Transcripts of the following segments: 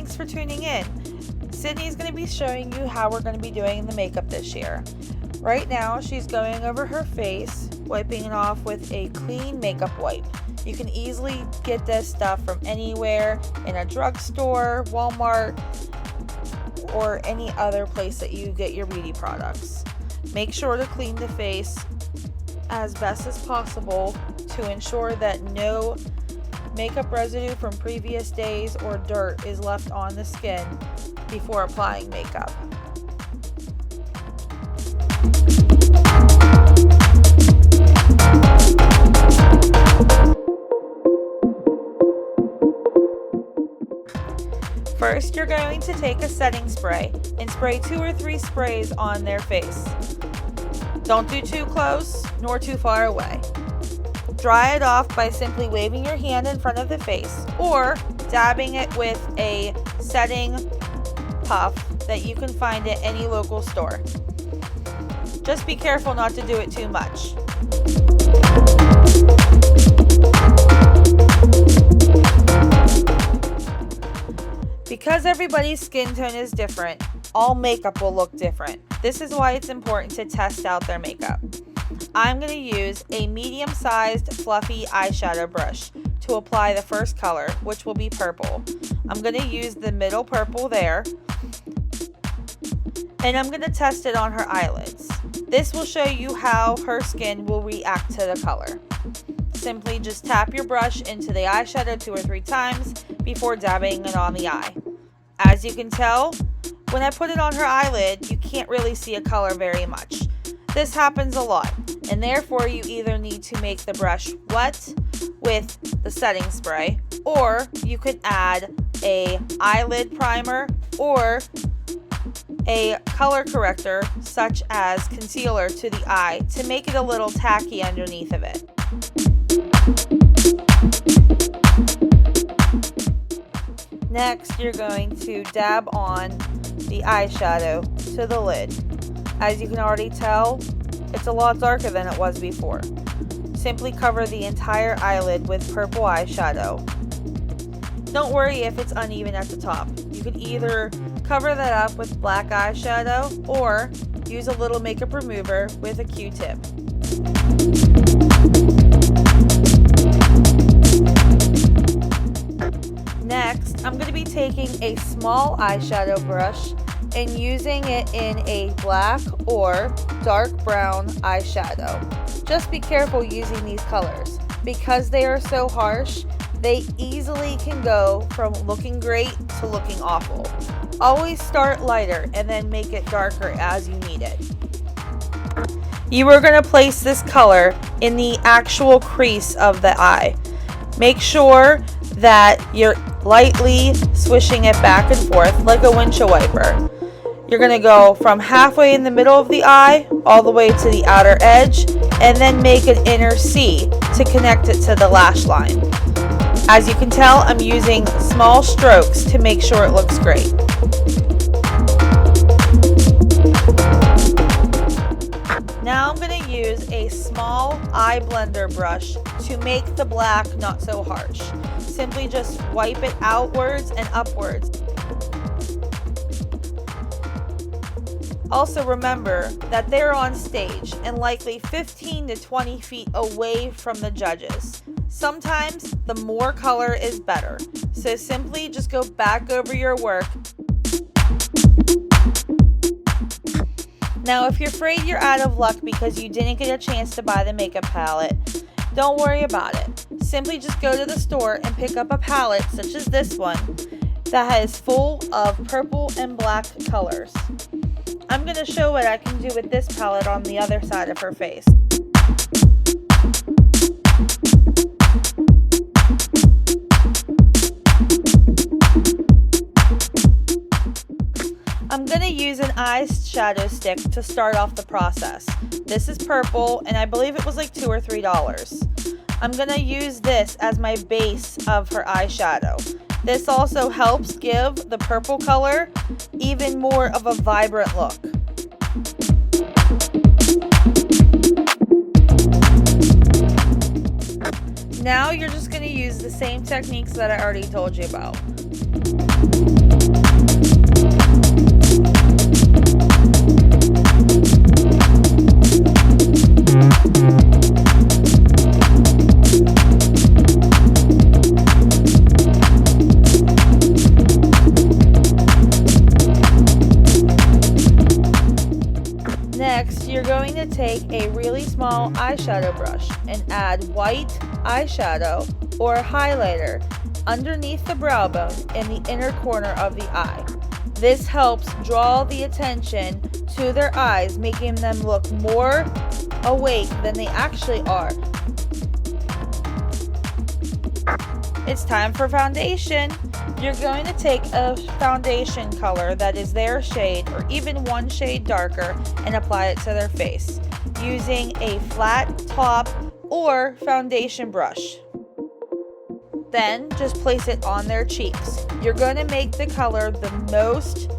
thanks for tuning in. Sydney's going to be showing you how we're going to be doing the makeup this year. Right now, she's going over her face, wiping it off with a clean makeup wipe. You can easily get this stuff from anywhere, in a drugstore, Walmart, or any other place that you get your beauty products. Make sure to clean the face as best as possible to ensure that no makeup residue from previous days or dirt is left on the skin before applying makeup. First, you're going to take a setting spray and spray 2 or 3 sprays on their face. Don't do too close nor too far away. Dry it off by simply waving your hand in front of the face or dabbing it with a setting puff that you can find at any local store. Just be careful not to do it too much. Because everybody's skin tone is different, all makeup will look different. This is why it's important to test out their makeup. I'm going to use a medium-sized fluffy eyeshadow brush to apply the first color, which will be purple. I'm going to use the middle purple there, and I'm going to test it on her eyelids. This will show you how her skin will react to the color. Simply just tap your brush into the eyeshadow 2 or 3 times before dabbing it on the eye. As you can tell, when I put it on her eyelid, you can't really see a color very much. This happens a lot, and therefore you either need to make the brush wet with the setting spray, or you could add a eyelid primer or a color corrector such as concealer to the eye to make it a little tacky underneath of it. Next, you're going to dab on the eyeshadow to the lid. As you can already tell, it's a lot darker than it was before. Simply cover the entire eyelid with purple eyeshadow. Don't worry if it's uneven at the top. You can either cover that up with black eyeshadow or use a little makeup remover with a Q-tip. Next, I'm going to be taking a small eyeshadow brush and using it in a black or dark brown eyeshadow. Just be careful using these colors. Because they are so harsh, they easily can go from looking great to looking awful. Always start lighter and then make it darker as you need it. You are going to place this color in the actual crease of the eye. Make sure that you're lightly swishing it back and forth like a windshield wiper. You're going to go from halfway in the middle of the eye all the way to the outer edge and then make an inner C to connect it to the lash line. As you can tell, I'm using small strokes to make sure it looks great. Now I'm going to use a small eye blender brush to make the black not so harsh. Simply just wipe it outwards and upwards. Also remember that they're on stage and likely 15 to 20 feet away from the judges. Sometimes the more color is better, so simply just go back over your work. Now if you're afraid you're out of luck because you didn't get a chance to buy the makeup palette, don't worry about it. Simply just go to the store and pick up a palette such as this one that is full of purple and black colors. I'm going to show what I can do with this palette on the other side of her face. I'm going to use an eyeshadow stick to start off the process. This is purple and I believe it was like $2 or $3. I'm going to use this as my base of her eyeshadow. This also helps give the purple color even more of a vibrant look. Now you're just going to use the same techniques that I already told you about. small eyeshadow brush and add white eyeshadow or highlighter underneath the brow bone in the inner corner of the eye. This helps draw the attention to their eyes, making them look more awake than they actually are. It's time for foundation. You're going to take a foundation color that is their shade or even one shade darker and apply it to their face using a flat top or foundation brush. Then just place it on their cheeks. You're going to make the color the most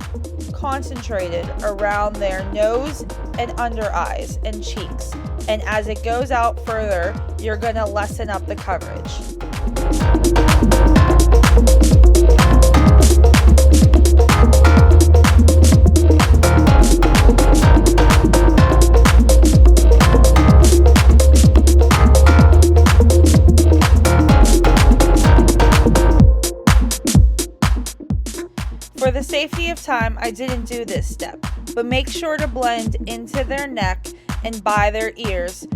concentrated around their nose and under eyes and cheeks. And as it goes out further, you're going to lessen up the coverage. For the safety of time, I didn't do this step, but make sure to blend into their neck and by their ears.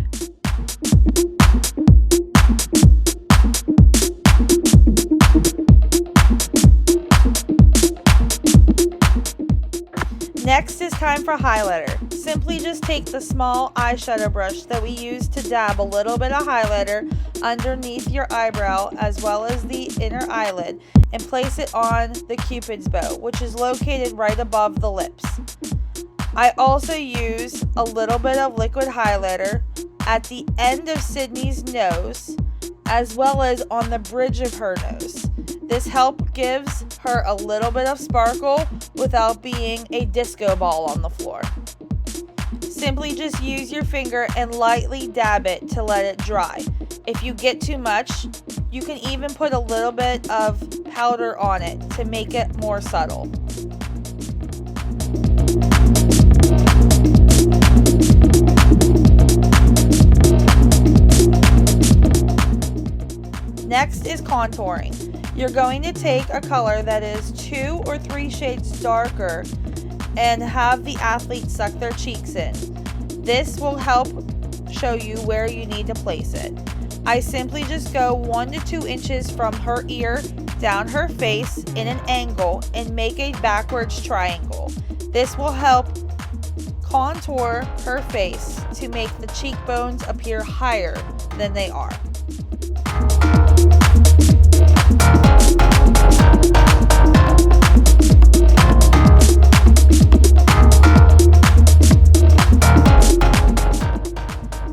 Next is time for highlighter. Simply just take the small eyeshadow brush that we use to dab a little bit of highlighter underneath your eyebrow as well as the inner eyelid and place it on the Cupid's bow, which is located right above the lips. I also use a little bit of liquid highlighter at the end of Sydney's nose as well as on the bridge of her nose. This help gives her a little bit of sparkle without being a disco ball on the floor. Simply just use your finger and lightly dab it to let it dry. If you get too much, you can even put a little bit of powder on it to make it more subtle. Next is contouring. You're going to take a color that is 2 or 3 shades darker and have the athlete suck their cheeks in. This will help show you where you need to place it. I simply just go 1 to 2 inches from her ear down her face in an angle and make a backwards triangle. This will help contour her face to make the cheekbones appear higher than they are.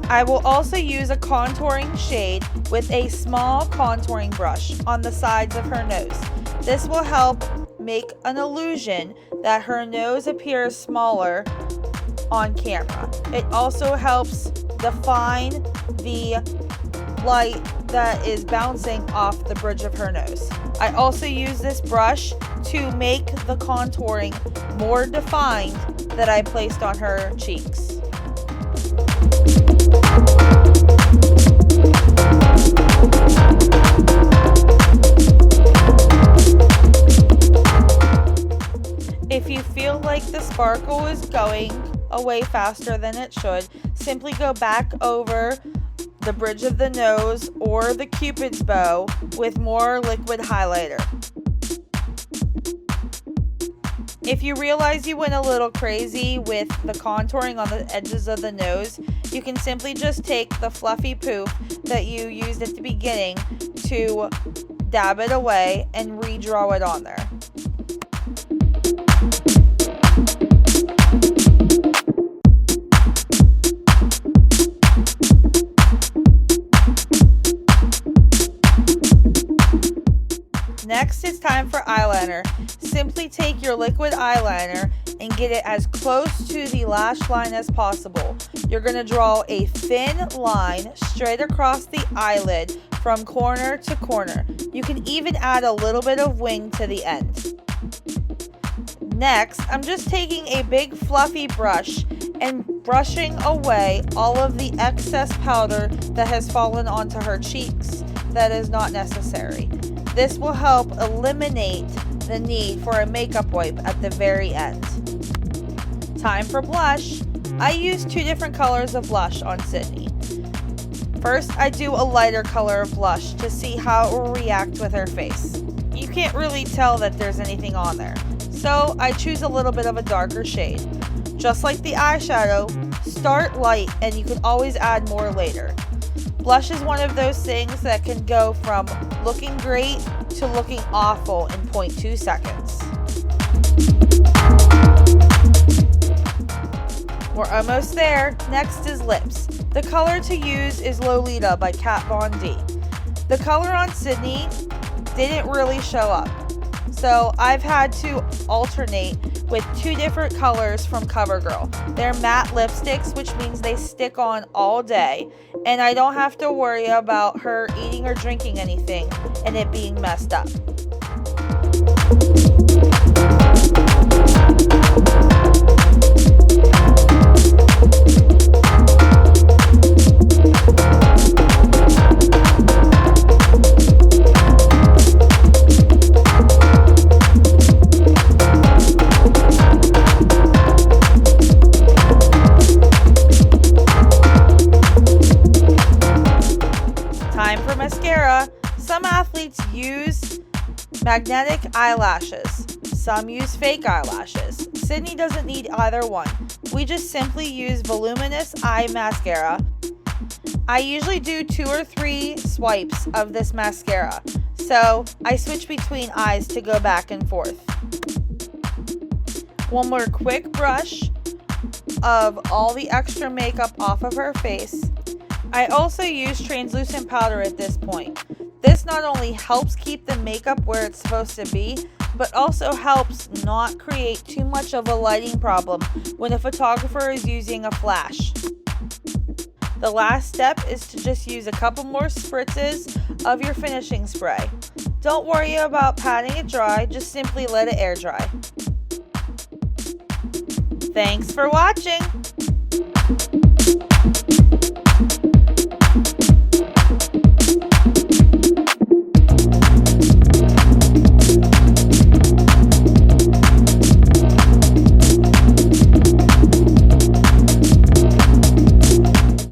I will also use a contouring shade with a small contouring brush on the sides of her nose. This will help make an illusion that her nose appears smaller on camera. It also helps define the light that is bouncing off the bridge of her nose. I also use this brush to make the contouring more defined that I placed on her cheeks. If you feel like the sparkle is going away faster than it should, simply go back over the bridge of the nose or the Cupid's bow with more liquid highlighter. If you realize you went a little crazy with the contouring on the edges of the nose, you can simply just take the fluffy poof that you used at the beginning to dab it away and redraw it on there. Next, it's time for eyeliner. Simply take your liquid eyeliner and get it as close to the lash line as possible. You're going to draw a thin line straight across the eyelid from corner to corner. You can even add a little bit of wing to the end. Next, I'm just taking a big fluffy brush and brushing away all of the excess powder that has fallen onto her cheeks that is not necessary. This will help eliminate the need for a makeup wipe at the very end. Time for blush. I used 2 different colors of blush on Sydney. First, I do a lighter color of blush to see how it will react with her face. You can't really tell that there's anything on there, so I choose a little bit of a darker shade. Just like the eyeshadow, start light and you can always add more later. Blush is one of those things that can go from looking great to looking awful in 0.2 seconds. We're almost there. Next is lips. The color to use is Lolita by Kat Von D. The color on Sydney didn't really show up, so I've had to alternate with two different colors from Covergirl. They're matte lipsticks, which means they stick on all day, and I don't have to worry about her eating or drinking anything and it being messed up. Time for mascara. Some athletes use magnetic eyelashes. Some use fake eyelashes. Sydney doesn't need either one. We just simply use voluminous eye mascara. I usually do 2 or 3 swipes of this mascara, so I switch between eyes to go back and forth. One more quick brush of all the extra makeup off of her face. I also use translucent powder at this point. This not only helps keep the makeup where it's supposed to be, but also helps not create too much of a lighting problem when a photographer is using a flash. The last step is to just use a couple more spritzes of your finishing spray. Don't worry about patting it dry, just simply let it air dry. Thanks for watching!